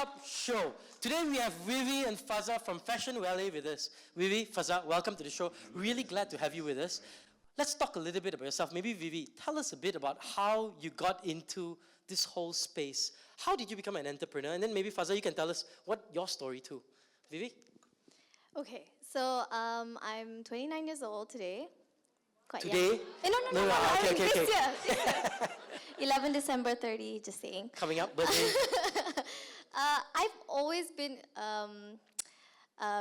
Club show. Today we have Vivy and Fadza from FashionValet with us. Vivy, Fadza, welcome to the show. Really glad to have you with us. Let's talk a little bit about yourself. Maybe Vivy, tell us a bit about how you got into this whole space. How did you become an entrepreneur? And then maybe Fadza, you can tell us what your story too. Vivy? Okay, so I'm 29 years old today. Quite Today? young. No, Okay. this year. 11 December 30, just saying. Coming up, birthday. I've always been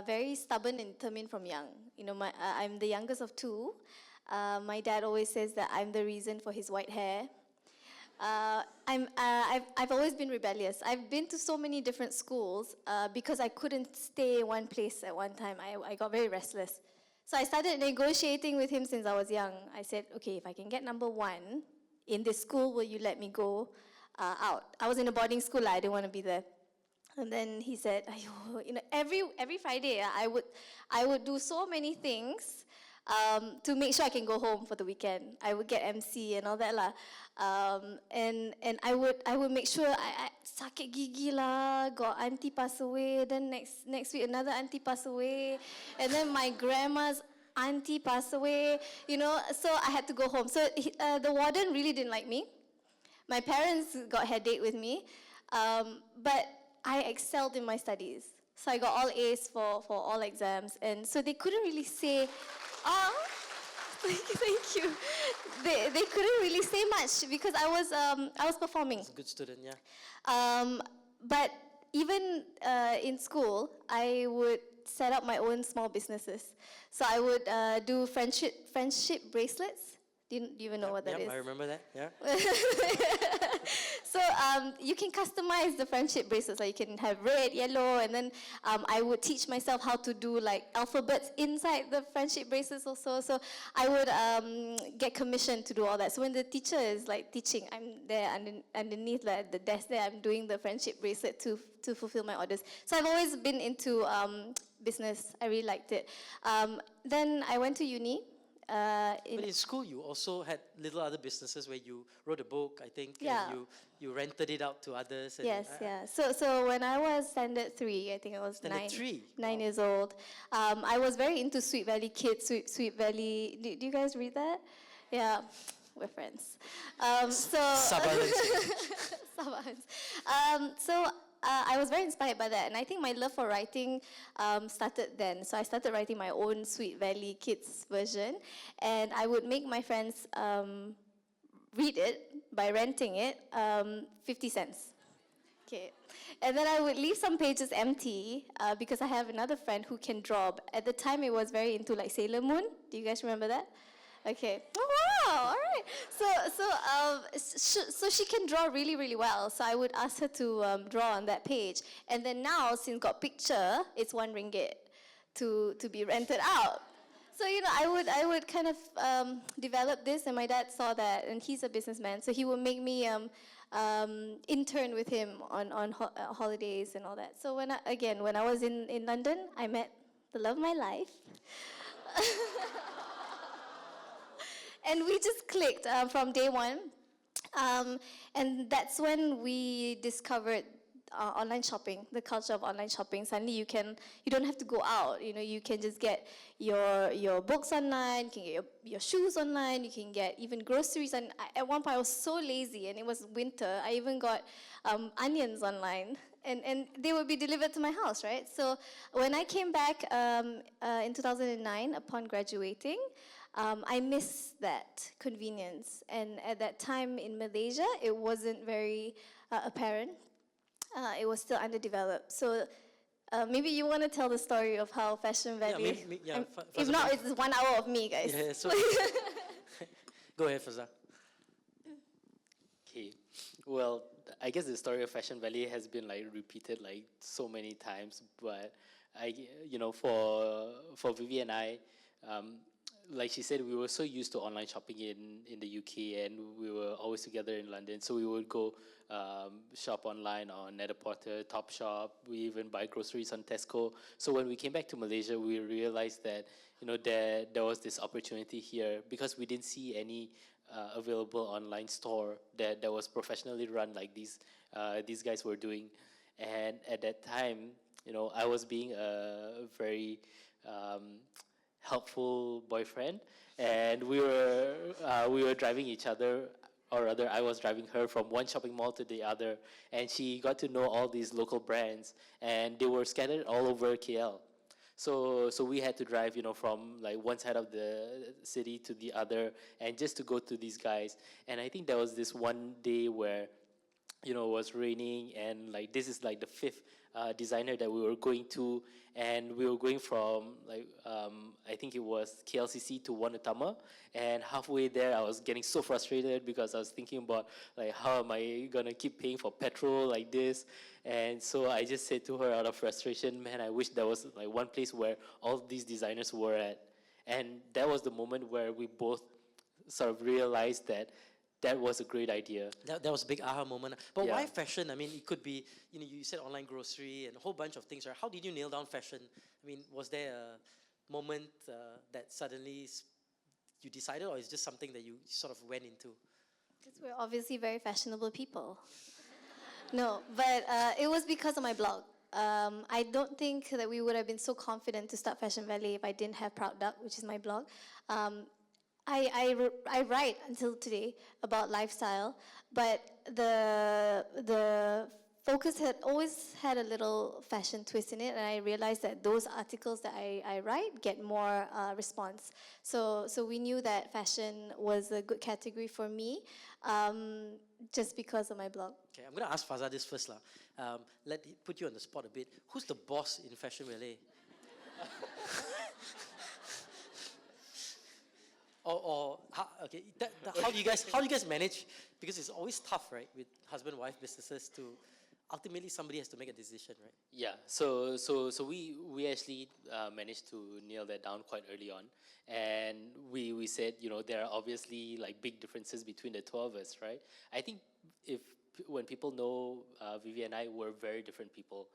very stubborn and determined from young. You know, I'm the youngest of two. My dad always says that I'm the reason for his white hair. I've always been rebellious. I've been to so many different schools because I couldn't stay one place at one time. I got very restless. So I started negotiating with him since I was young. I said, okay, if I can get number one in this school, will you let me go out? I was in a boarding school, I didn't want to be there. And then he said, you know, every Friday, I would do so many things to make sure I can go home for the weekend. I would get MC and all that lah. And I would make sure I sakit gigi lah, got auntie pass away, then next week another auntie pass away, and then my grandma's auntie passed away, you know, so I had to go home. So the warden really didn't like me. My parents got headache with me, but I excelled in my studies. So I got all A's for all exams, and so they couldn't really say, thank you. They couldn't really say much because I was performing. That's a good student, yeah. But even in school, I would set up my own small businesses. So I would do friendship bracelets. Do you even know what that is? I remember that, yeah. So you can customize the friendship bracelets. So you can have red, yellow, and then I would teach myself how to do like alphabets inside the friendship bracelets also. So I would get commissioned to do all that. So when the teacher is like teaching, I'm there underneath the desk there, I'm doing the friendship bracelet to fulfill my orders. So I've always been into business. I really liked it. Then I went to uni. But in school, you also had little other businesses where you wrote a book, I think, yeah. and you rented it out to others. And Yes, yeah. So when I was standard 3, I think I was 9 years old, I was very into Sweet Valley Kids, Sweet Valley. Do you guys read that? Yeah, we're friends. Sabahans. So I was very inspired by that, and I think my love for writing started then. So I started writing my own Sweet Valley Kids version, and I would make my friends read it by renting it 50 cents. Okay, and then I would leave some pages empty because I have another friend who can draw. At the time, it was very into like Sailor Moon. Do you guys remember that? Okay. Oh wow! All right. So she can draw really, really well. So I would ask her to draw on that page. And then now, since got picture, it's RM1 to be rented out. So you know, I would kind of develop this, and my dad saw that, and he's a businessman, so he would make me intern with him on holidays and all that. So when I was in London, I met the love of my life. And we just clicked from day one. And that's when we discovered online shopping, the culture of online shopping. Suddenly you don't have to go out. You know, you can just get your books online, you can get your shoes online, you can get even groceries. And at one point I was so lazy, and it was winter, I even got onions online. And they would be delivered to my house, right? So when I came back in 2009, upon graduating, I missed that convenience. And at that time in Malaysia, it wasn't very apparent. It was still underdeveloped. So maybe you want to tell the story of how FashionValet... Yeah, if not, it's 1 hour of me, guys. Yeah, so go ahead, Fadza. Okay, well, I guess the story of FashionValet has been like repeated like so many times, but for Vivy and I, like she said, we were so used to online shopping in the UK, and we were always together in London. So we would go shop online on Net-a-Porter, Topshop. We even buy groceries on Tesco. So when we came back to Malaysia, we realized that there was this opportunity here because we didn't see any available online store that was professionally run like these guys were doing. And at that time, I was being a very helpful boyfriend, and we were driving each other, or rather, I was driving her from one shopping mall to the other, and she got to know all these local brands, and they were scattered all over KL. So we had to drive, from like one side of the city to the other, and just to go to these guys. And I think there was this one day where, it was raining, and like this is like the fifth designer that we were going to, and we were going from like I think it was KLCC to Wanutama, and halfway there I was getting so frustrated because I was thinking about like how am I gonna keep paying for petrol like this. And so I just said to her out of frustration, man, I wish there was like one place where all these designers were at. And that was the moment where we both sort of realized that was a great idea. That was a big aha moment. But Yeah. why fashion? I mean, it could be, you said online grocery and a whole bunch of things, right? How did you nail down fashion? I mean, was there a moment that suddenly you decided, or is just something that you sort of went into? Because we're obviously very fashionable people. No, but it was because of my blog. I don't think that we would have been so confident to start FashionValet if I didn't have Proud Duck, which is my blog. I write until today about lifestyle, but the focus had always had a little fashion twist in it, and I realized that those articles that I write get more response. So we knew that fashion was a good category for me, just because of my blog. Okay, I'm going to ask Fadza this first. Put you on the spot a bit. Who's the boss in FashionValet? How do you guys manage? Because it's always tough, right, with husband-wife businesses to ultimately somebody has to make a decision, right? Yeah, so we actually managed to nail that down quite early on, and we said, there are obviously like big differences between the two of us, right? I think when people know Vivy and I, we're very different people.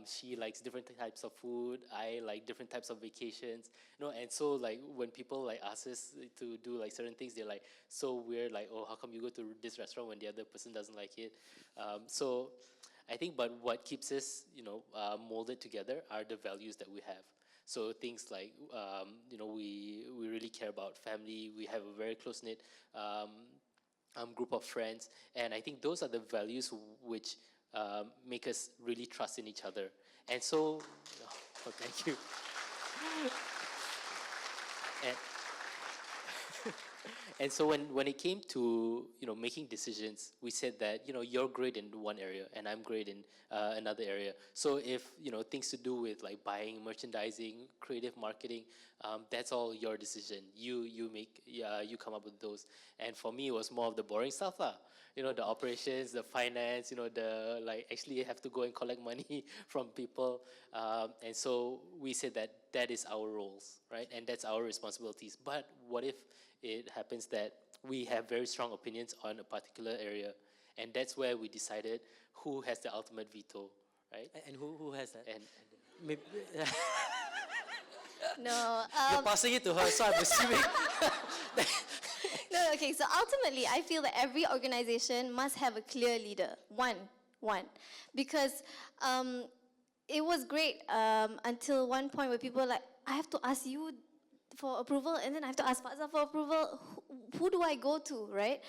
She likes different types of food. I like different types of vacations. And so like when people like ask us to do like certain things, they're like so weird. Like, oh, how come you go to this restaurant when the other person doesn't like it? So I think, but what keeps us, molded together are the values that we have. So things like, we really care about family. We have a very close knit group of friends, and I think those are the values which make us really trust in each other. And so, thank you. And so when it came to making decisions, we said that you're great in one area and I'm great in another area. So if things to do with like buying, merchandising, creative marketing, that's all your decision. You come up with those. And for me, it was more of the boring stuff, lah. The operations, the finance, the like actually have to go and collect money from people. And so we said that is our roles, right? And that's our responsibilities. But what if it happens that we have very strong opinions on a particular area, and that's where we decided who has the ultimate veto, right? And who has that? And Maybe, No. you're passing it to her, so I'm assuming. No, okay, so ultimately, I feel that every organization must have a clear leader. One. Because it was great until one point where people were like, I have to ask you for approval, and then I have to ask Fadza for approval. Who do I go to, right?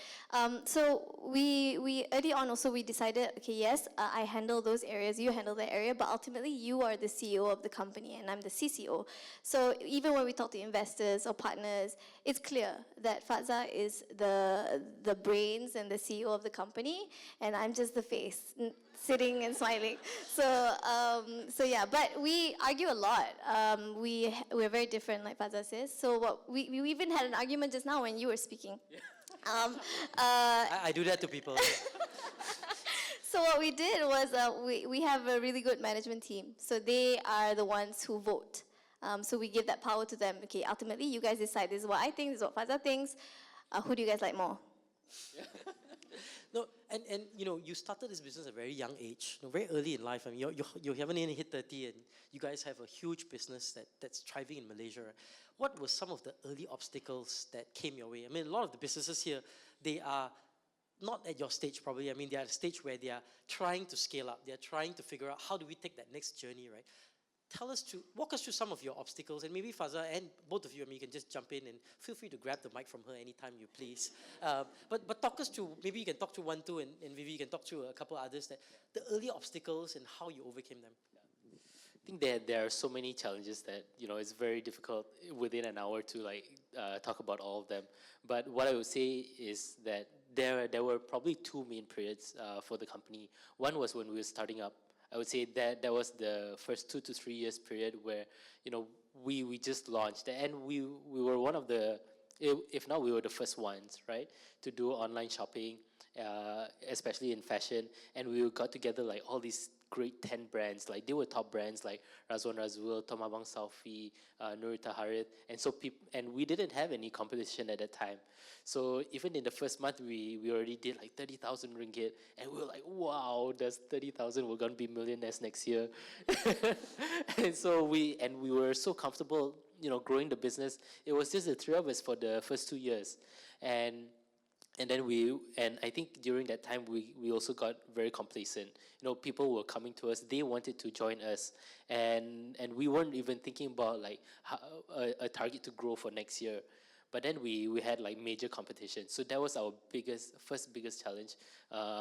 So we early on also we decided, okay, yes, I handle those areas, you handle that area, but ultimately you are the CEO of the company and I'm the CCO. So even when we talk to investors or partners, it's clear that Fadza is the brains and the CEO of the company, and I'm just the face, sitting and smiling. So yeah, but we argue a lot. We're very different, like Fadza says. So we even had an argument just now when you were speaking. I do that to people. So what we did was we have a really good management team. So they are the ones who vote. So we give that power to them. Okay, ultimately you guys decide. This is what I think. This is what Fadza thinks. Who do you guys like more? No, and you started this business at a very young age, very early in life. I mean, you haven't even hit 30, and you guys have a huge business that's thriving in Malaysia. What were some of the early obstacles that came your way? I mean, a lot of the businesses here, they are not at your stage probably. I mean, they're at a stage where they are trying to scale up. They're trying to figure out how do we take that next journey, right? Walk us through some of your obstacles, and maybe Fadza and both of you, I mean, you can just jump in and feel free to grab the mic from her anytime you please. But talk us through, maybe you can talk through one, two, and Vivy, you can talk through a couple others, that the early obstacles and how you overcame them. I think that there are so many challenges that, it's very difficult within an hour to talk about all of them. But what I would say is that there were probably two main periods for the company. One was when we were starting up. I would say that was the first 2 to 3 years period where, we just launched, and we were one of the, if not we were the first ones, right, to do online shopping, especially in fashion. And we got together like all these great 10 brands, like they were top brands like Razwan Razul, Tom Abang Salfi, Nurita Harith, and we didn't have any competition at that time. So even in the first month, we already did like 30,000 ringgit, and we were like, wow, that's 30,000. We're gonna be millionaires next year. and we were so comfortable, growing the business. It was just the three of us for the first 2 years, and I think during that time we also got very complacent. People were coming to us; they wanted to join us, and we weren't even thinking about like a target to grow for next year. But then we had like major competition, so that was our first biggest challenge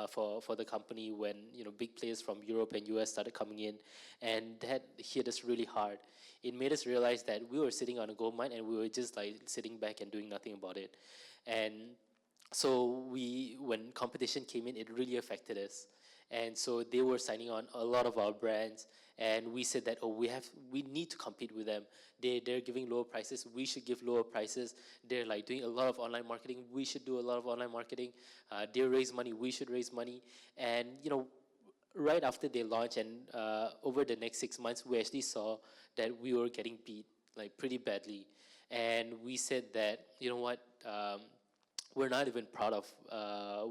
for the company when big players from Europe and US started coming in, and that hit us really hard. It made us realize that we were sitting on a gold mine and we were just like sitting back and doing nothing about it, and so when competition came in, it really affected us. And so they were signing on a lot of our brands, and we said that, we need to compete with them. They're giving lower prices, we should give lower prices. They're like doing a lot of online marketing, we should do a lot of online marketing. They raise money, we should raise money. And right after they launched, and over the next 6 months, we actually saw that we were getting beat like pretty badly. And we said that, we're not even proud of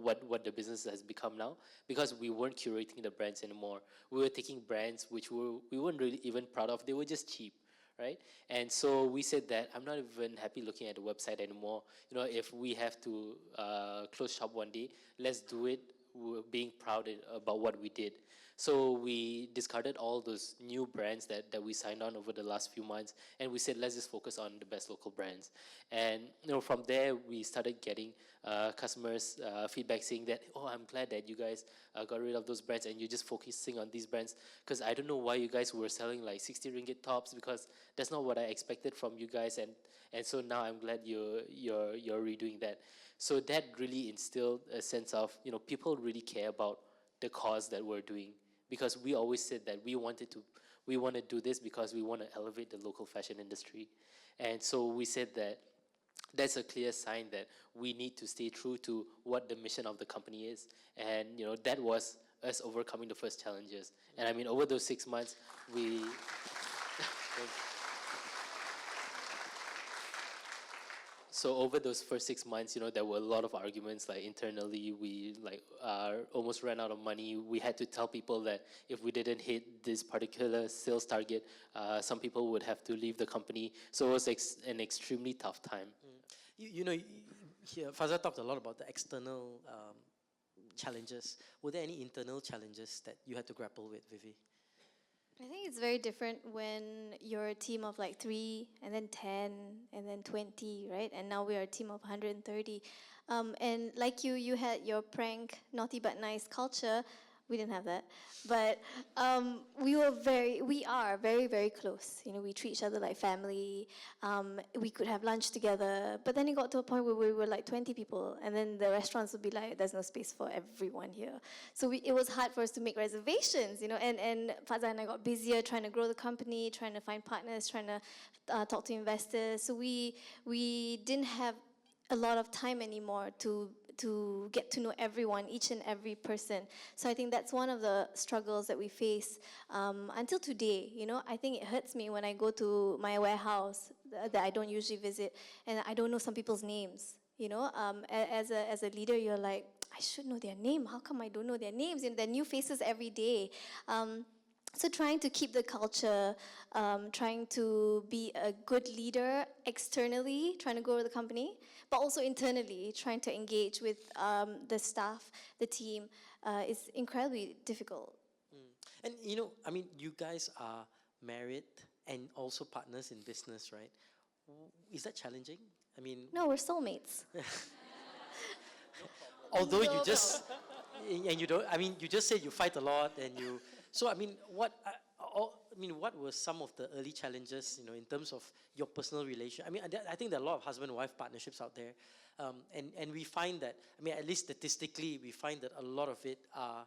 what the business has become now, because we weren't curating the brands anymore. We were taking brands which we weren't really even proud of. They were just cheap, right? And so we said that I'm not even happy looking at the website anymore. If we have to close shop one day, let's do it being proud about what we did. So we discarded all those new brands that we signed on over the last few months, and we said, let's just focus on the best local brands. And from there, we started getting customers feedback saying that, I'm glad that you guys got rid of those brands and you're just focusing on these brands, because I don't know why you guys were selling like 60 ringgit tops, because that's not what I expected from you guys. And so now I'm glad you're redoing that. So that really instilled a sense of, people really care about the cause that we're doing, because we always said that we want to do this because we want to elevate the local fashion industry. And so we said that that's a clear sign that we need to stay true to what the mission of the company is. And that was us overcoming the first challenges. And I mean, over those 6 months, So over those first 6 months, there were a lot of arguments. Like internally, we almost ran out of money. We had to tell people that if we didn't hit this particular sales target, some people would have to leave the company. So it was an extremely tough time. Here Fadza talked a lot about the external challenges. Were there any internal challenges that you had to grapple with, Vivy? I think it's very different when you're a team of like 3, and then 10, and then 20, right? And now we are a team of 130. And like you had your prank, naughty but nice culture. We didn't have that. But we are very, very close. We treat each other like family. We could have lunch together. But then it got to a point where we were like 20 people. And then the restaurants would be like, there's no space for everyone here. So it was hard for us to make reservations, And Fadza and I got busier trying to grow the company, trying to find partners, trying to talk to investors. So we didn't have a lot of time anymore to get to know everyone, each and every person. So I think that's one of the struggles that we face until today. I think it hurts me when I go to my warehouse that I don't usually visit, and I don't know some people's names. As a leader, you're like, I should know their name. How come I don't know their names? They're new faces every day. So trying to keep the culture, trying to be a good leader externally, trying to grow the company, but also internally, trying to engage with the staff, the team, is incredibly difficult. And I mean, you guys are married and also partners in business, right? Is that challenging? I mean, No, we're soulmates. although you just and you don't. I mean, you just said you fight a lot, and you. So I mean, what were some of the early challenges, in terms of your personal relation? I mean, I think there are a lot of husband-wife partnerships out there, and we find that. I mean, at least statistically, we find that a lot of it are.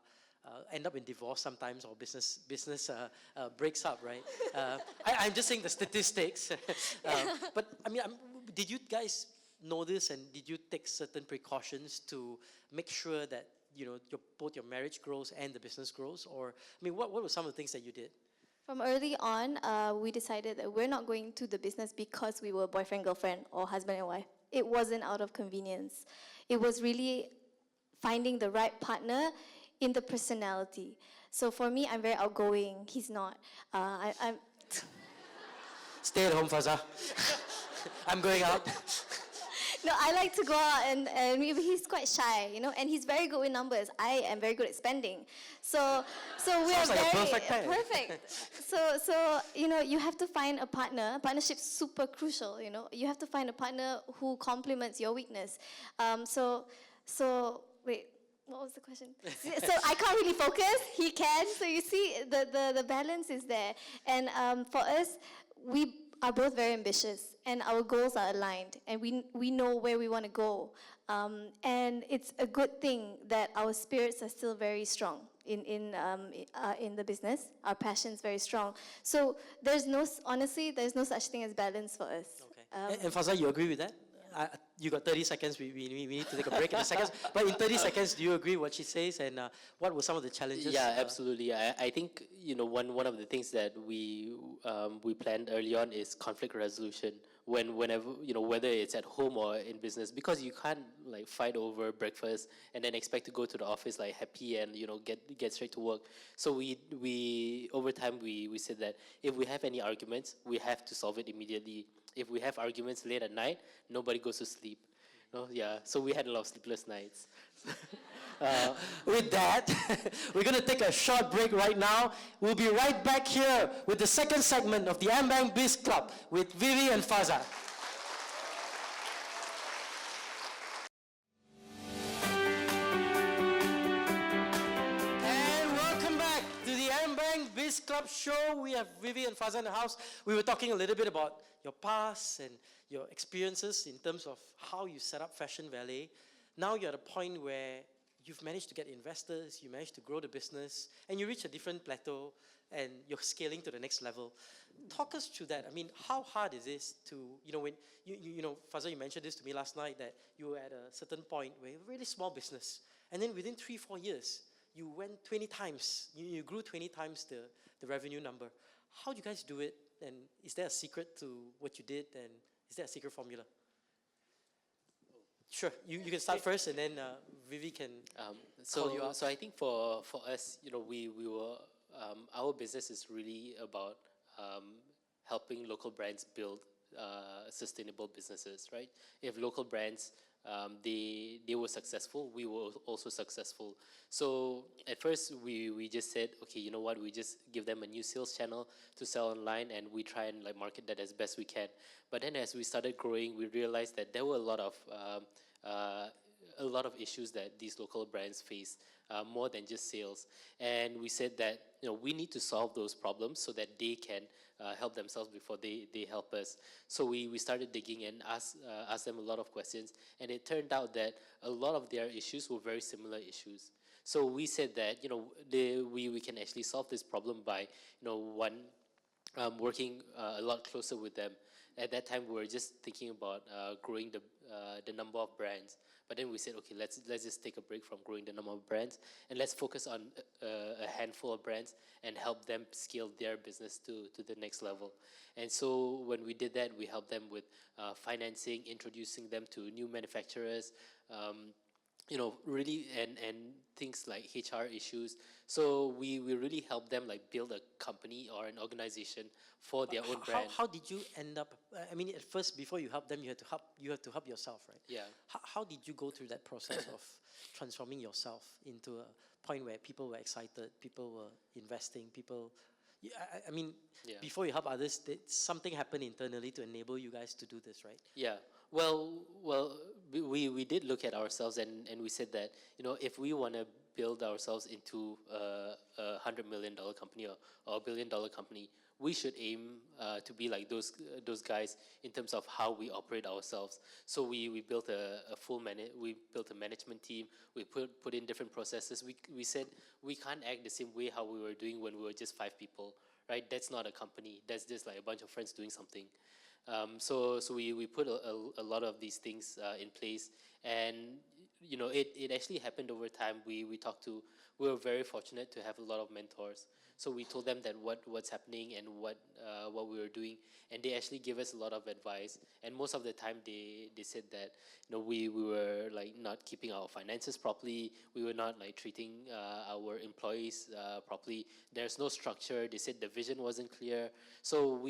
End up in divorce sometimes, or business breaks up, right? I'm just saying the statistics. But I mean, did you guys know this, and did you take certain precautions to make sure that both your marriage grows and the business grows? Or I mean, what were some of the things that you did? From early on, we decided that we're not going to the business because we were boyfriend, girlfriend, or husband and wife. It wasn't out of convenience. It was really finding the right partner in the personality. So for me, I'm very outgoing. He's not. I'm Stay at home, Fadza. I'm going out. No, I like to go out, and he's quite shy, and he's very good with numbers. I am very good at spending. So we Sounds are like a very perfect pair. perfect. So you have to find a partner. Partnership's super crucial. You have to find a partner who complements your weakness. So wait. What was the question? So I can't really focus. He can. So you see, the balance is there. And for us, we are both very ambitious, and our goals are aligned, and we know where we want to go. And it's a good thing that our spirits are still very strong in the business. Our passion's very strong. So there's no such thing as balance for us. Okay. And Fadza, you agree with that? You got 30 seconds. We need to take a break in a second. But in 30 seconds, do you agree what she says? And what were some of the challenges? Yeah, absolutely. I think one of the things that we planned early on is conflict resolution. Whenever whether it's at home or in business, because you can't like fight over breakfast and then expect to go to the office like happy and get straight to work. So we over time we said that if we have any arguments, we have to solve it immediately. If we have arguments late at night, nobody goes to sleep. Yeah, so we had a lot of sleepless nights. With that, we're going to take a short break right now. We'll be right back here with the second segment of the AmbankBizClub with Vivy and Fadza. And welcome back to the AmbankBizClub show. We have Vivy and Fadza in the house. We were talking a little bit about your past and your experiences in terms of how you set up FashionValet. Now you're at a point where you've managed to get investors, you managed to grow the business, and you reach a different plateau, and you're scaling to the next level. Talk us through that. I mean, how hard is this to, when Fadza, you mentioned this to me last night, that you were at a certain point where you're a really small business, and then within 3-4 years, you went 20 times, you grew 20 times the revenue number. How do you guys do it? And is there a secret to what you did? And is there a secret formula? Sure, you can start first, and then Vivy can call you out. So I think for us, we were our business is really about helping local brands build sustainable businesses, right? If local brands they were successful, we were also successful. So at first we just said, okay, you know what, we just give them a new sales channel to sell online, and we try and like market that as best we can. But then as we started growing, we realized that there were a lot of issues that these local brands face, more than just sales. And we said that we need to solve those problems so that they can help themselves before they help us. So we started digging and asked them a lot of questions, and it turned out that a lot of their issues were very similar issues. So we said that we can actually solve this problem by working a lot closer with them. At that time, we were just thinking about growing the number of brands. But then we said, okay, let's just take a break from growing the number of brands, and let's focus on a handful of brands and help them scale their business to the next level. And so when we did that, we helped them with financing, introducing them to new manufacturers, really and things like HR issues. So we really help them like build a company or an organization for their own brand. How did you end up? I mean, at first, before you help them, you had to help yourself, right? Yeah. How did you go through that process of transforming yourself into a point where people were excited, people were investing, people? I mean, Yeah. before you help others, did something happen internally to enable you guys to do this, right? Yeah. Well, we did look at ourselves and we said that, if we want to build ourselves into a $100 million company or $1 billion company, we should aim to be like those guys in terms of how we operate ourselves. So we built we built a management team. We put in different processes. We said we can't act the same way how we were doing when we were just 5 people, right? That's not a company. That's just like a bunch of friends doing something. So we put a lot of these things in place, and it actually happened over time. We were very fortunate to have a lot of mentors. So we told them that what's happening and what we were doing, and they actually gave us a lot of advice. And most of the time they said that we were like not keeping our finances properly. We were not like treating our employees properly. There's no structure. They said the vision wasn't clear. So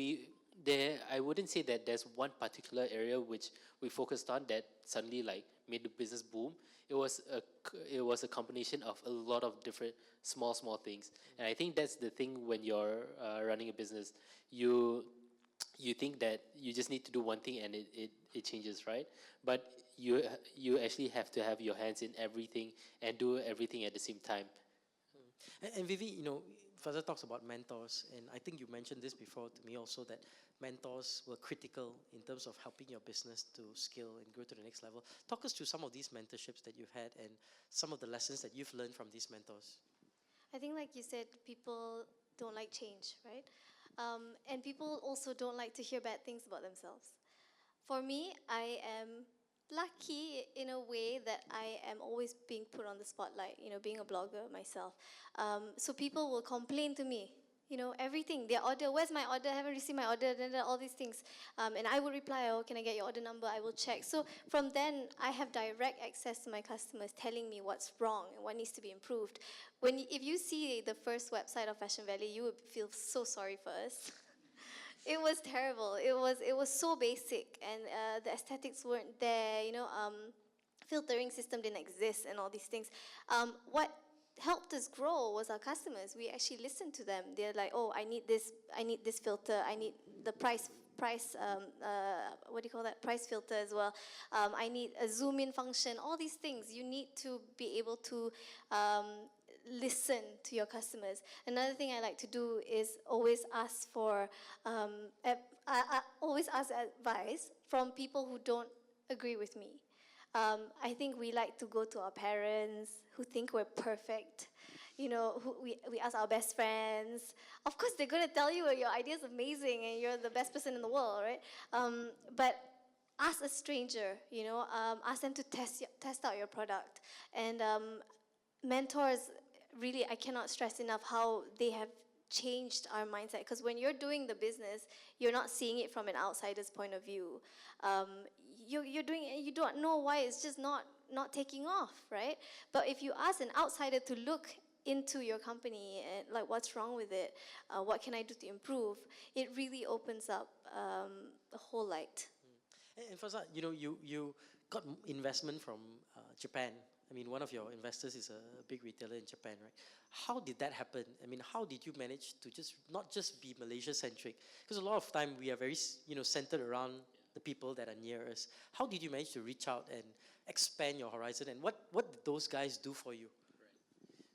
I wouldn't say that there's one particular area which we focused on that suddenly like made the business boom. It was a combination of a lot of different small things, and I think that's the thing when you're running a business. You think that you just need to do one thing and it changes, right? But you actually have to have your hands in everything and do everything at the same time. And Vivi, Fadza talks about mentors, and I think you mentioned this before to me also, that mentors were critical in terms of helping your business to scale and grow to the next level. Talk us through some of these mentorships that you've had and some of the lessons that you've learned from these mentors. I think, like you said, people don't like change, right? And people also don't like to hear bad things about themselves. For me, I am lucky in a way that I am always being put on the spotlight, being a blogger myself. So people will complain to me, everything, their order, where's my order, I haven't received my order, all these things. And I will reply, oh, can I get your order number? I will check. So from then, I have direct access to my customers telling me what's wrong and what needs to be improved. If you see the first website of FashionValet, you would feel so sorry for us. It was terrible. It was so basic, and the aesthetics weren't there. Filtering system didn't exist, and all these things. What helped us grow was our customers. We actually listened to them. They're like, oh, I need this filter. I need the price. What do you call that? Price filter as well. I need a zoom in function. All these things. You need to be able to listen to your customers. Another thing I like to do is always ask for, always ask advice from people who don't agree with me. I think we like to go to our parents who think we're perfect. We ask our best friends. Of course, they're going to tell you your idea is amazing and you're the best person in the world, right? But ask a stranger, ask them to test out your product. And mentors, really, I cannot stress enough how they have changed our mindset. Because when you're doing the business, you're not seeing it from an outsider's point of view. You're doing it, you don't know why it's just not taking off, right? But if you ask an outsider to look into your company and like what's wrong with it, what can I do to improve, it really opens up a whole light. And Fadza, you got investment from Japan. I mean, one of your investors is a big retailer in Japan, right? How did that happen? I mean, how did you manage to not just be Malaysia-centric? Because a lot of time we are very, centered around the people that are near us. How did you manage to reach out and expand your horizon? And what did those guys do for you?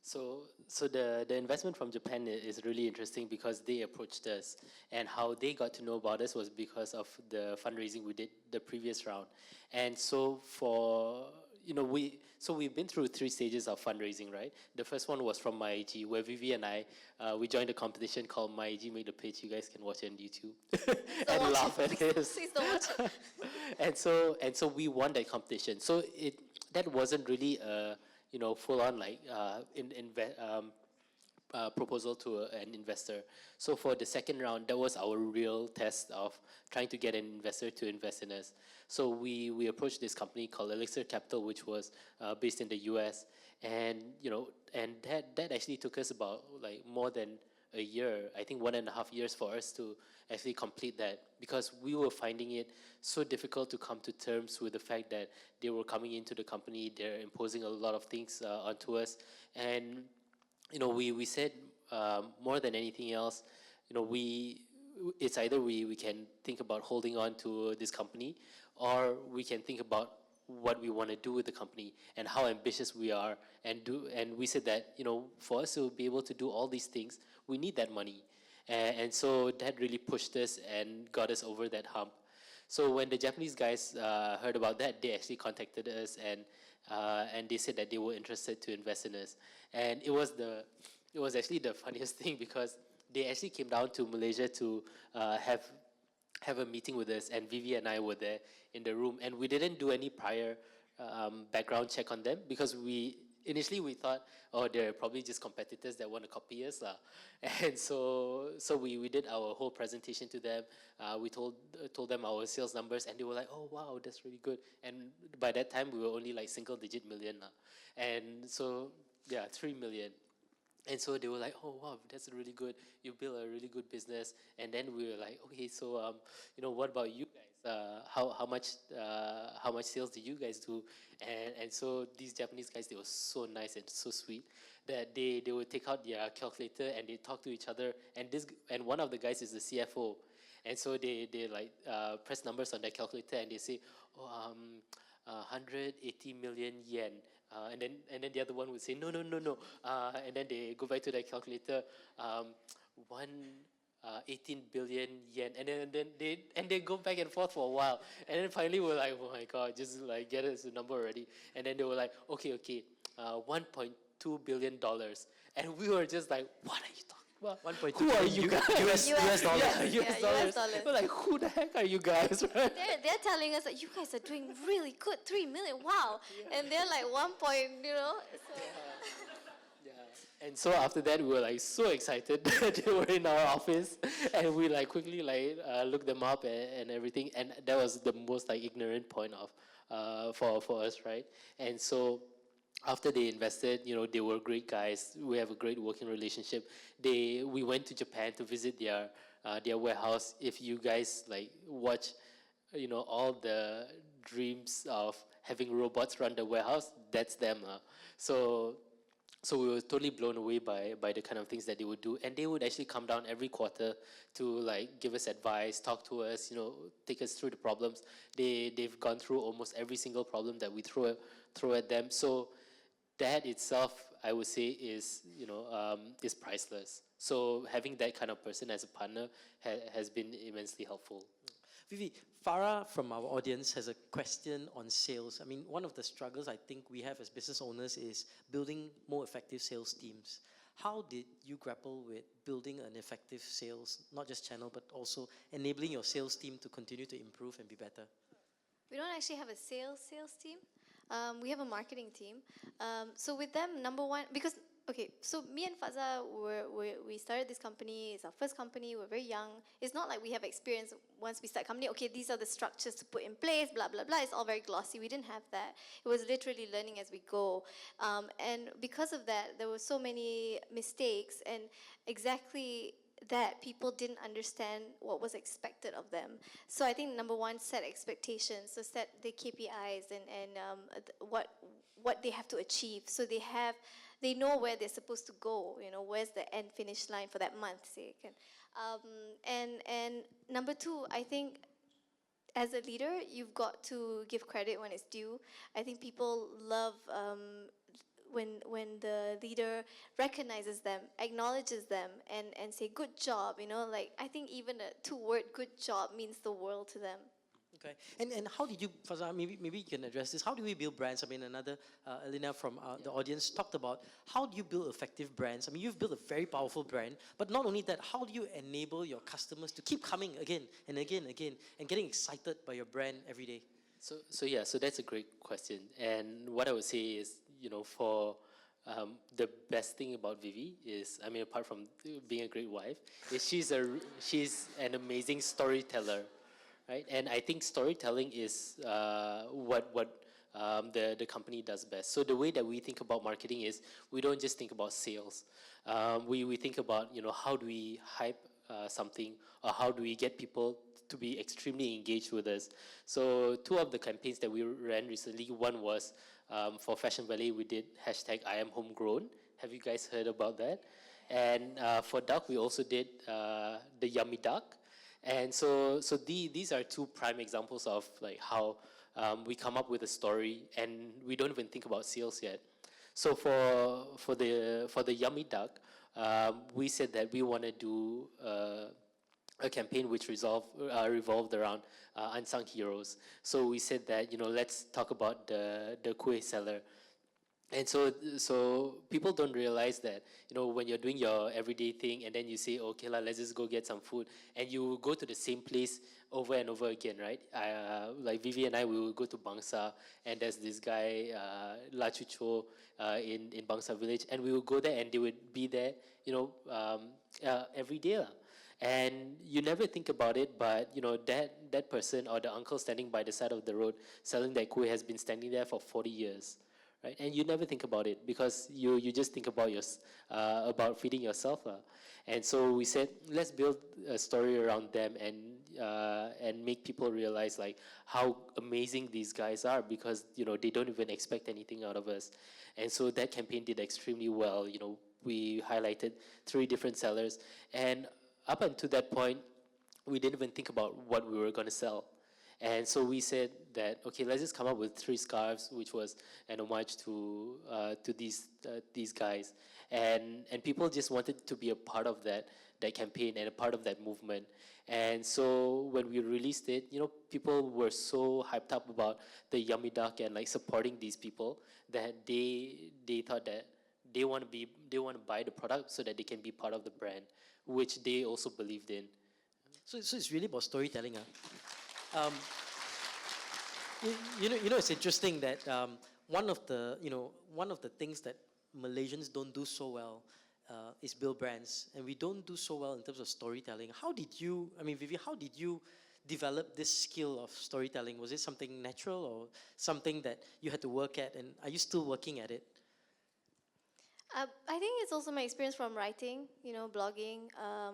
So the investment from Japan is really interesting because they approached us, and how they got to know about us was because of the fundraising we did the previous round. And so we've been through 3 stages of fundraising, right? The first one was from MyAG, where Vivy and I, we joined a competition called MyAG Make the Pitch. You guys can watch it on YouTube and laugh at it. Please don't watch it. and so we won that competition. So that wasn't really a full-on like proposal to an investor. So for the second round, that was our real test of trying to get an investor to invest in us. So we approached this company called Untitled Capital, which was based in the US, and and that actually took us about like more than a year, I think 1.5 years for us to actually complete that, because we were finding it so difficult to come to terms with the fact that they were coming into the company, they're imposing a lot of things onto us, and we said more than anything else, it's either we can think about holding on to this company, or we can think about what we want to do with the company and how ambitious we are, and we said that for us to be able to do all these things, we need that money, and so that really pushed us and got us over that hump. So when the Japanese guys heard about that, they actually contacted us, and they said that they were interested to invest in us. And it was actually the funniest thing, because they actually came down to Malaysia to have a meeting with us, and Vivy and I were there in the room, and we didn't do any prior background check on them, because initially we thought, oh, they're probably just competitors that want to copy us. And so we did our whole presentation to them. We told them our sales numbers, and they were like, oh, wow, that's really good. And by that time, we were only like single-digit million. And so, yeah, 3 million. And so they were like, oh, wow, that's really good. You built a really good business. And then we were like, okay, so, what about you guys? How much sales do you guys do? And so these Japanese guys, they were so nice and so sweet that they would take out their calculator and they talk to each other. And one of the guys is the CFO. And so they like press numbers on their calculator, and they say, 180 million yen. And then the other one would say, no. And then they go back to their calculator, 18 billion yen. And then they go back and forth for a while. And then finally we're like, oh my God, just like get us a number already. And then they were like, okay, $1.2 billion. And we were just like, what are you talking about? 1.2 Who are you guys? US dollars. Yeah, US dollars. We're like, who the heck are you guys? Right? They're telling us that you guys are doing really good, 3 million, wow. And they're like 1 point, So. Yeah. And so after that, we were like so excited that they were in our office, and we like quickly looked them up and everything. And that was the most like ignorant point of for us, right? And so after they invested, they were great guys. We have a great working relationship. We went to Japan to visit their warehouse. If you guys like watch, all the dreams of having robots run the warehouse, that's them. So we were totally blown away by the kind of things that they would do. And they would actually come down every quarter to like give us advice, talk to us, take us through the problems. They've gone through almost every single problem that we throw at them. So that itself, I would say, is priceless. So having that kind of person as a partner has been immensely helpful. Vivy, Farah from our audience has a question on sales. I mean, one of the struggles I think we have as business owners is building more effective sales teams. How did you grapple with building an effective sales, not just channel, but also enabling your sales team to continue to improve and be better? We don't actually have a sales team. We have a marketing team. So with them, number one, because, so me and Fadza, we started this company. It's our first company. We're very young. It's not like we have experience once we start company. Okay, these are the structures to put in place, blah, blah, blah. It's all very glossy. We didn't have that. It was literally learning as we go. And because of that, there were so many mistakes, and exactly that people didn't understand what was expected of them. So I think number one, set expectations. So set the KPIs and what they have to achieve. So they know where they're supposed to go. Where's the end finish line for that month, say. And number two, I think as a leader, you've got to give credit when it's due. I think people love when the leader recognizes them, acknowledges them, and say, good job, I think even a 2-word good job means the world to them. Okay, and how did you, Fadza, maybe you can address this. How do we build brands? I mean, another Elena from the audience talked about how do you build effective brands? I mean, you've built a very powerful brand, but not only that, how do you enable your customers to keep coming again and again and getting excited by your brand every day? So that's a great question. And what I would say is, for The best thing about Vivy is, I mean, apart from being a great wife, is she's an amazing storyteller, right? And I think storytelling is what the company does best. So the way that we think about marketing is we don't just think about sales. We think about, how do we hype something, or how do we get people to be extremely engaged with us. So two of the campaigns that we ran recently, one was for FashionValet, we did hashtag I am homegrown. Have you guys heard about that? And for duck, we also did the yummy duck. And so these are two prime examples of like how we come up with a story and we don't even think about sales yet. So for the yummy duck, we said that we want to do a campaign which revolved around unsung heroes. So we said that, let's talk about the kueh seller. And so people don't realize that, when you're doing your everyday thing and then you say, okay, let's just go get some food, and you go to the same place over and over again, right? Like Vivi and I, we will go to Bangsa, and there's this guy, La Chucho, in Bangsa village, and we will go there and they would be there, every day. And you never think about it, but that person or the uncle standing by the side of the road selling that kueh has been standing there for 40 years. Right? And you never think about it because you just think about about feeding yourself. And so we said, let's build a story around them and make people realize like how amazing these guys are, because they don't even expect anything out of us. And so that campaign did extremely well. We highlighted 3 different sellers, and up until that point, we didn't even think about what we were going to sell. And so we said that, okay, let's just come up with 3 scarves, which was an homage to these guys. And people just wanted to be a part of that campaign and a part of that movement. And so when we released it, people were so hyped up about the yummy duck and like supporting these people that they thought that they want to buy the product so that they can be part of the brand, which they also believed in. So it's really about storytelling. It's interesting that one of the things that Malaysians don't do so well is build brands, and we don't do so well in terms of storytelling. Vivi, how did you develop this skill of storytelling? Was it something natural or something that you had to work at, and are you still working at it? I think it's also my experience from writing, blogging. I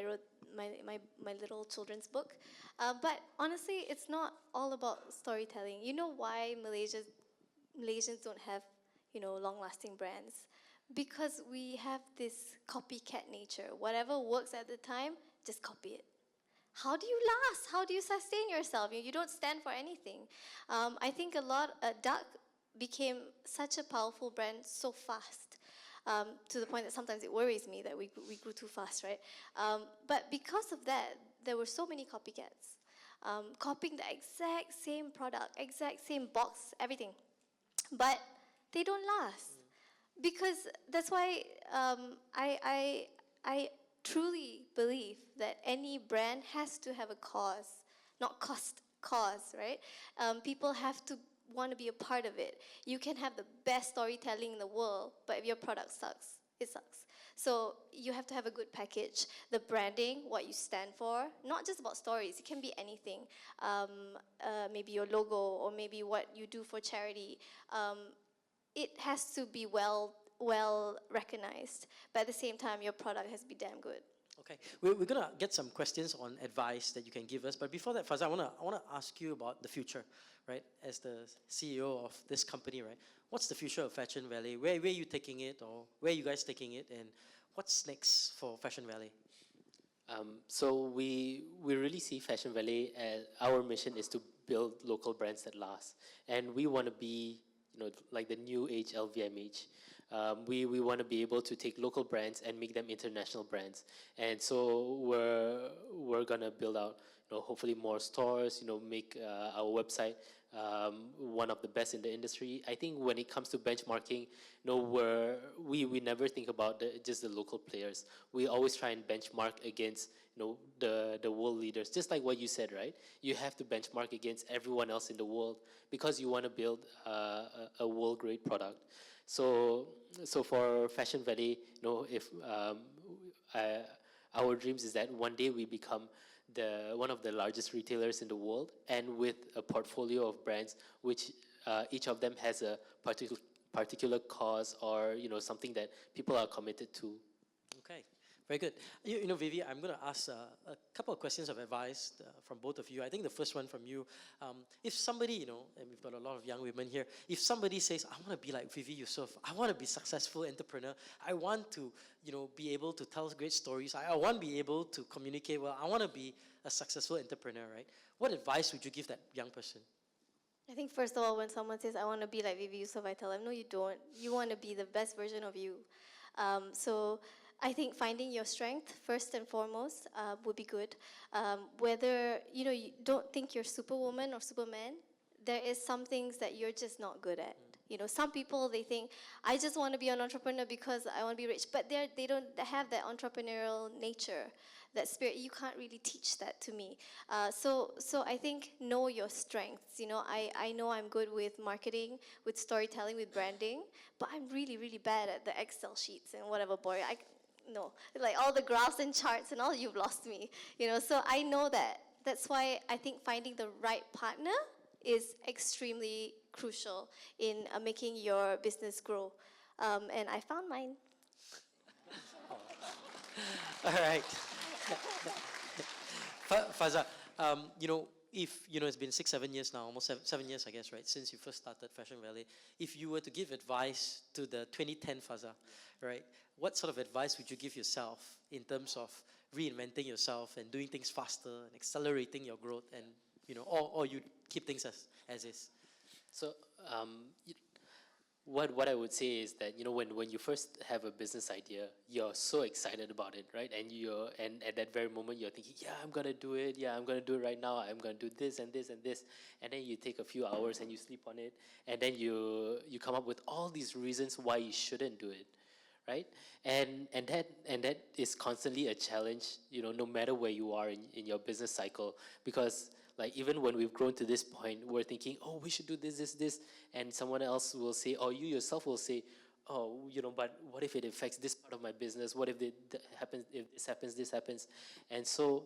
wrote my little children's book. But honestly, it's not all about storytelling. You know why Malaysians don't have, long-lasting brands? Because we have this copycat nature. Whatever works at the time, just copy it. How do you last? How do you sustain yourself? You don't stand for anything. I think Duck became such a powerful brand so fast, to the point that sometimes it worries me that we grew too fast, right? But because of that, there were so many copycats, copying the exact same product, exact same box, everything. But they don't last. Because that's why I truly believe that any brand has to have a cause, not cause, right? People have to want to be a part of it. You can have the best storytelling in the world, but if your product sucks, it sucks. So you have to have a good package. The branding, what you stand for, not just about stories. It can be anything. Maybe your logo, or maybe what you do for charity. It has to be well recognized, but at the same time, your product has to be damn good. Okay, we're gonna get some questions on advice that you can give us, but before that, Fadza, I wanna ask you about the future, right? As the CEO of this company, right? What's the future of FashionValet? Where are you taking it, or where are you guys taking it, and what's next for FashionValet? So we really see FashionValet as our mission is to build local brands that last, and we want to be like the new age LVMH. We want to be able to take local brands and make them international brands, and so we're gonna build out hopefully more stores, make our website one of the best in the industry. I think when it comes to benchmarking, we never think about just the local players. We always try and benchmark against the world leaders, just like what you said, right? You have to benchmark against everyone else in the world because you want to build a world grade product. So for FashionValet, if our dreams is that one day we become one of the largest retailers in the world, and with a portfolio of brands which each of them has a particular cause or something that people are committed to. Okay, very good. Vivy, I'm going to ask a couple of questions of advice from both of you. I think the first one from you, if somebody, and we've got a lot of young women here, if somebody says, I want to be like Vivy Yusof, I want to be a successful entrepreneur, I want to, be able to tell great stories, I want to be able to communicate well, I want to be a successful entrepreneur, right? What advice would you give that young person? I think first of all, when someone says, I want to be like Vivy Yusof, I tell them, no, you don't. You want to be the best version of you. So I think finding your strength first and foremost would be good. Whether, you don't think you're Superwoman or Superman, there is some things that you're just not good at. Some people, they think, I just want to be an entrepreneur because I want to be rich, but they don't have that entrepreneurial nature, that spirit. You can't really teach that to me. So I think know your strengths. I know I'm good with marketing, with storytelling, with branding, but I'm really, really bad at the Excel sheets and whatever, boy. No, like all the graphs and charts and all, you've lost me. So I know that. That's why I think finding the right partner is extremely crucial in making your business grow. And I found mine. All right. Fadza, if, it's been 6-7 years now, almost 7 years, I guess, right, since you first started FashionValet, if you were to give advice to the 2010 Fadza, right, what sort of advice would you give yourself in terms of reinventing yourself and doing things faster and accelerating your growth, and, or you keep things as is? So what I would say is that when you first have a business idea, you're so excited about it, right? And at that very moment you're thinking, yeah, I'm gonna do it. Yeah, I'm gonna do it right now. I'm gonna do this and this and this. And then you take a few hours and you sleep on it, and then you come up with all these reasons why you shouldn't do it, right? And that is constantly a challenge, no matter where you are in your business cycle, because like even when we've grown to this point, we're thinking, oh, we should do this, and someone else will say, or you yourself will say, oh, but what if it affects this part of my business? What if this happens? And so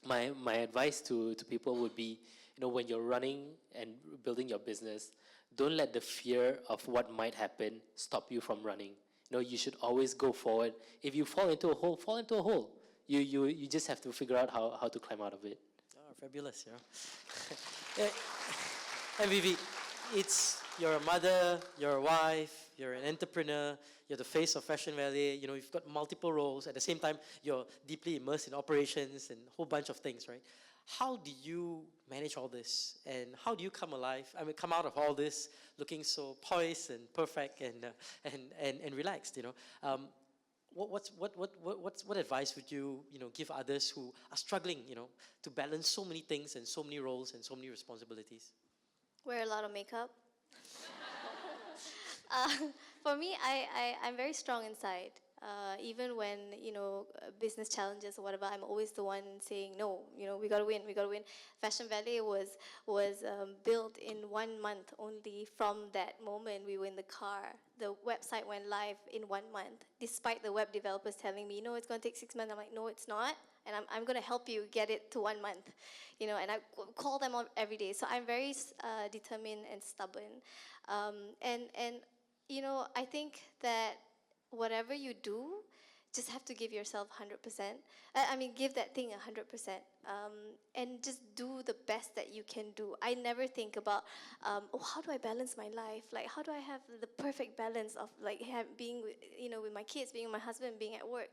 my advice to people would be, when you're running and building your business, don't let the fear of what might happen stop you from running. You should always go forward. If you fall into a hole, fall into a hole. You just have to figure out how to climb out of it. Fabulous, And Vivy, you're a mother, you're a wife, you're an entrepreneur, you're the face of FashionValet, you've got multiple roles. At the same time, you're deeply immersed in operations and a whole bunch of things, right? How do you manage all this? And how do you come out of all this looking so poised and perfect and relaxed, What advice would you give others who are struggling to balance so many things and so many roles and so many responsibilities? Wear a lot of makeup. For me, I'm very strong inside. Even when business challenges or whatever, I'm always the one saying no. We gotta win. FashionValet was built in 1 month only. From that moment, we were in the car. The website went live in 1 month, despite the web developers telling me, it's gonna take 6 months. I'm like, no, it's not, and I'm gonna help you get it to 1 month. And I call them on every day. So I'm very determined and stubborn, and I think that whatever you do, just have to give yourself 100%. Give that thing 100%, and just do the best that you can do. I never think about, how do I balance my life? Like, how do I have the perfect balance of being, with my kids, being with my husband, being at work?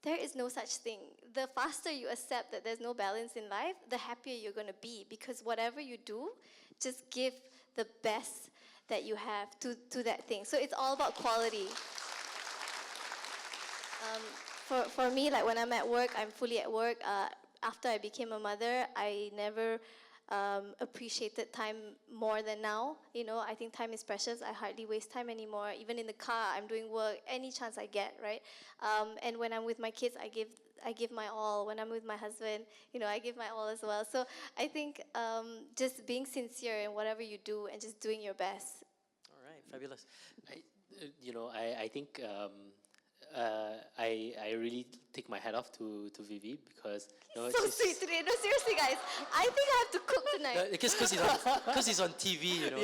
There is no such thing. The faster you accept that there's no balance in life, the happier you're going to be, because whatever you do, just give the best that you have to that thing. So it's all about quality. For me, like when I'm at work, I'm fully at work. After I became a mother, I never appreciated time more than now. You know, I think time is precious. I hardly waste time anymore. Even in the car, I'm doing work any chance I get, right? And when I'm with my kids, I give my all. When I'm with my husband, you know, I give my all as well. So I think just being sincere in whatever you do and just doing your best. All right, fabulous. I think I really take my hat off to Vivy because So sweet today. No, seriously, guys. I think I have to cook tonight. Because he's on TV, you know.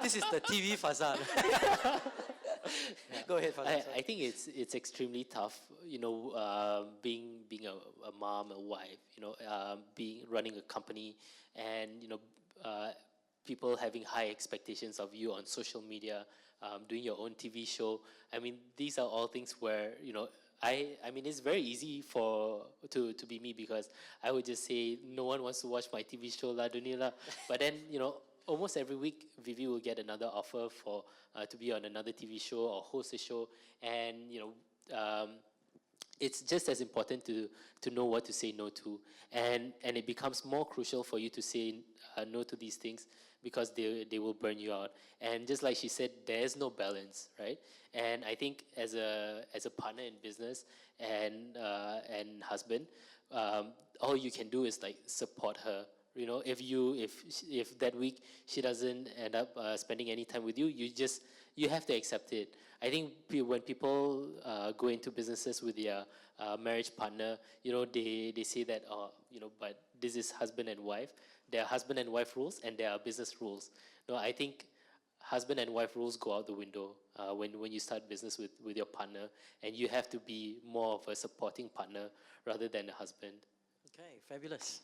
This is the TV Fadzar. Go ahead, Fadzar. I think it's extremely tough, being a mom, a wife, running a company, and people having high expectations of you on social media, doing your own TV show. I mean, these are all things where I mean, it's very easy to be me because I would just say no one wants to watch my TV show La Dunia, but then almost every week Vivy will get another offer for to be on another TV show or host a show, and it's just as important to know what to say no to, and it becomes more crucial for you to say no to these things because they will burn you out. And just like she said, there's no balance, right? And I think as a partner in business and husband, all you can do is like support her. If that week she doesn't end up spending any time with you, you have to accept it. I think when people go into businesses with their marriage partner, they say that, but this is husband and wife. There are husband and wife rules and there are business rules. No, I think husband and wife rules go out the window when you start business with your partner, and you have to be more of a supporting partner rather than a husband. Okay, fabulous.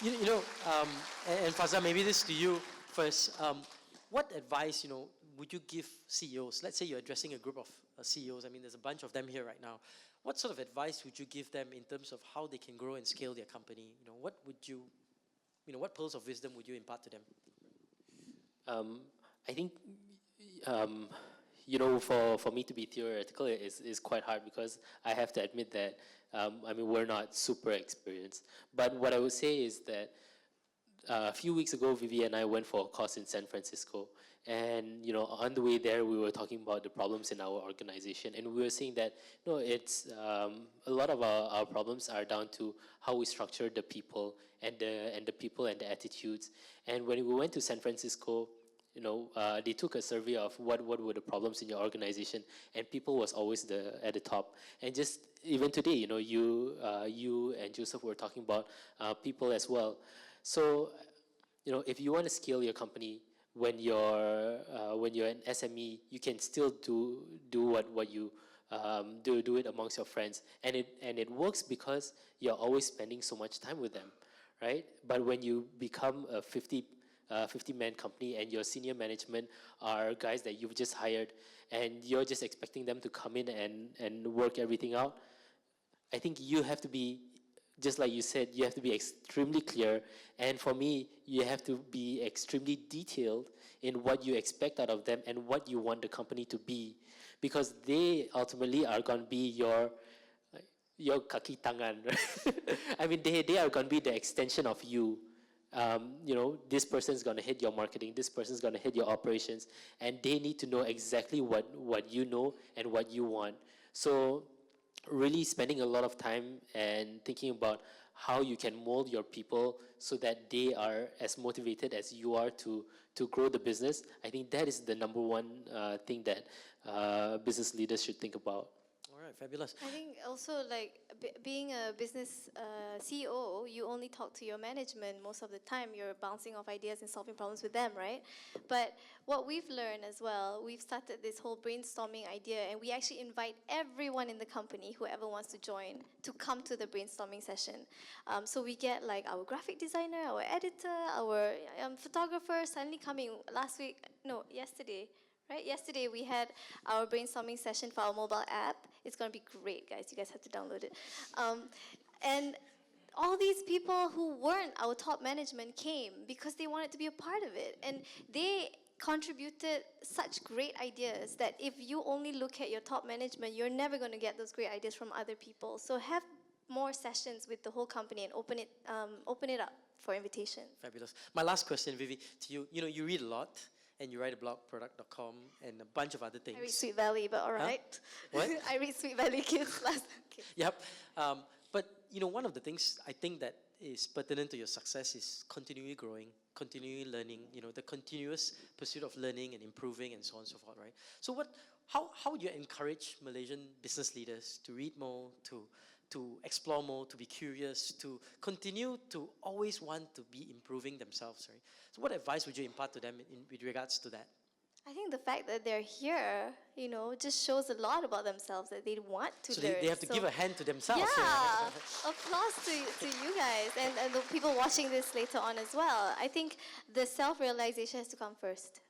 And Fadzar, maybe this to you first. What advice, would you give CEOs? Let's say you're addressing a group of CEOs. I mean, there's a bunch of them here right now. What sort of advice would you give them in terms of how they can grow and scale their company? What pearls of wisdom would you impart to them? I think, for me to be theoretical is quite hard because I have to admit that, we're not super experienced. But what I would say is that a few weeks ago, Vivy and I went for a course in San Francisco. And, on the way there, we were talking about the problems in our organization. And we were saying that, it's a lot of our problems are down to how we structure the people and the people and the attitudes. And when we went to San Francisco, they took a survey of what were the problems in your organization, and people was always at the top. And just even today, you and Joseph were talking about people as well. So, if you want to scale your company, when you're an SME, you can still do what you do it amongst your friends, and it works because you're always spending so much time with them, right? But when you become a 50-man company and your senior management are guys that you've just hired and you're just expecting them to come in and work everything out, I think you have to be, just like you said, you have to be extremely clear. And for me, you have to be extremely detailed in what you expect out of them and what you want the company to be. Because they ultimately are going to be your kaki tangan, right? I mean, they are going to be the extension of you. This person's going to hit your marketing, this person's going to hit your operations, and they need to know exactly what you know and what you want. So really spending a lot of time and thinking about how you can mold your people so that they are as motivated as you are to grow the business. I think that is the number one thing that business leaders should think about. All right, fabulous. I think also being a business CEO, you only talk to your management most of the time. You're bouncing off ideas and solving problems with them, right? But what we've learned as well, we've started this whole brainstorming idea, and we actually invite everyone in the company, whoever wants to join, to come to the brainstorming session. So we get our graphic designer, our editor, our photographer suddenly coming yesterday. Right? Yesterday we had our brainstorming session for our mobile app. It's going to be great, guys. You guys have to download it. And all these people who weren't our top management came because they wanted to be a part of it. And they contributed such great ideas that if you only look at your top management, you're never going to get those great ideas from other people. So have more sessions with the whole company and open it up for invitation. Fabulous. My last question, Vivy, to you. You know, you read a lot, and you write a blog, product.com, and a bunch of other things. I read Sweet Valley, but all right. What? I read Sweet Valley Kids last. Okay. Yep. But you know, one of the things I think that is pertinent to your success is continually growing, continually learning. You know, the continuous pursuit of learning and improving, and so on and so forth, right? So, how would you encourage Malaysian business leaders to read more, to explore more, to be curious, to continue to always want to be improving themselves, right? So, what advice would you impart to them with regards to that? I think the fact that they're here, you know, just shows a lot about themselves, that they want to So learn. they have to give a hand to themselves. Yeah, applause to you guys and the people watching this later on as well. I think the self-realization has to come first.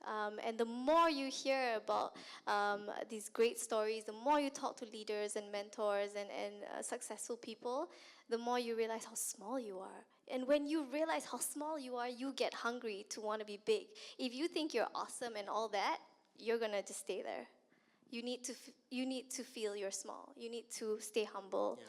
And the more you hear about these great stories, the more you talk to leaders and mentors and successful people, the more you realize how small you are. And when you realize how small you are, you get hungry to want to be big. If you think you're awesome and all that, you're gonna just stay there. You need to feel you're small. You need to stay humble. Yeah.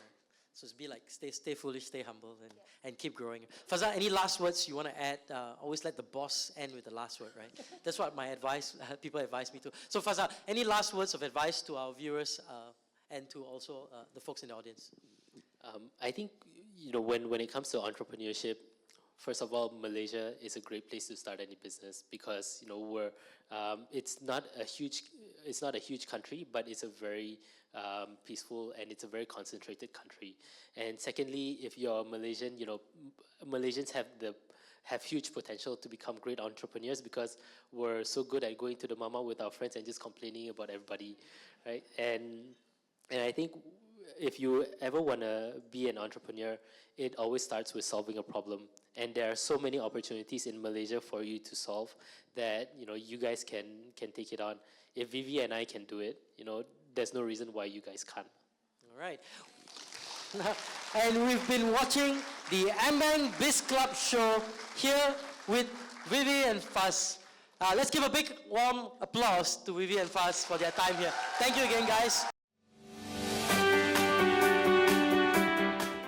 So it's be like stay foolish, stay humble, and keep growing. Fadza, any last words you want to add? Always let the boss end with the last word, right? That's what my advice, people advise me to. So Fadza, any last words of advice to our viewers and to also the folks in the audience? I think, you know, when it comes to entrepreneurship, first of all, Malaysia is a great place to start any business because, you know, it's not a huge country, but it's a very peaceful and it's a very concentrated country. And secondly, if you're Malaysian, you know, Malaysians have huge potential to become great entrepreneurs because we're so good at going to the mama with our friends and just complaining about everybody, right? And I think if you ever want to be an entrepreneur, it always starts with solving a problem. And there are so many opportunities in Malaysia for you to solve that, you know, you guys can take it on. If Vivy and I can do it, you know, there's no reason why you guys can't. All right. And we've been watching the AmbankBizClub show here with Vivy and Faz. Let's give a big warm applause to Vivy and Faz for their time here. Thank you again, guys.